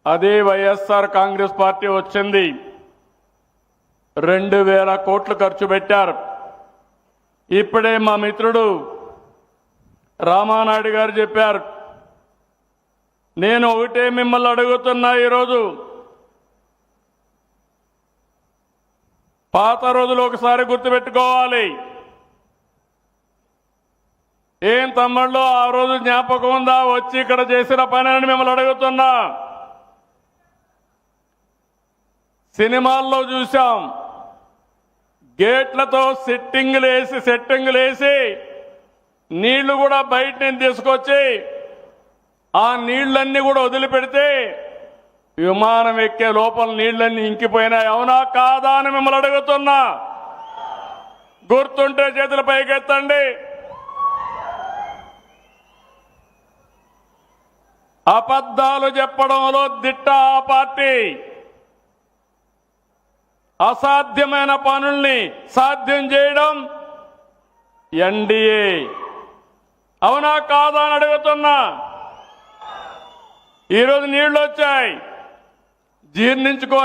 అదే వైఎస్ఆర్ కాంగ్రెస్ పార్టీ వచ్చింది. 2000 కోట్లు ఖర్చు పెట్టారు. ఇప్పుడే మా మిత్రుడు రామానాయుడు గారు చెప్పారు. నేను ఒకటే మిమ్మల్ని అడుగుతున్నా, ఈరోజు పాత రోజులు ఒకసారి గుర్తుపెట్టుకోవాలి. ఏం తమ్ముళ్ళు ఆ రోజు జ్ఞాపకం ఉందా వచ్చి ఇక్కడ చేసిన పని అని మిమ్మల్ని అడుగుతున్నా. సినిమాల్లో చూసాం, గేట్లతో సెట్టింగులు వేసి నీళ్లు కూడా బయట నుంచి తీసుకొచ్చి ఆ నీళ్లన్నీ కూడా వదిలిపెడితే విమానం ఎక్కే లోపల నీళ్లన్నీ ఇంకిపోయినాయి. అవునా కాదా అని మిమ్మల్ని అడుగుతున్నా. గుర్తుంటే చేతుల పైకెత్తండి. అబద్ధాలు చెప్పడంలో దిట్ట ఆ పార్టీ. అసాధ్యమైన పనుల్ని సాధ్యం చేయడం ఎన్డీఏ. అవునా కాదా అని అడుగుతున్నా. ఈరోజు నీళ్లు వచ్చాయి, జీర్ణించుకో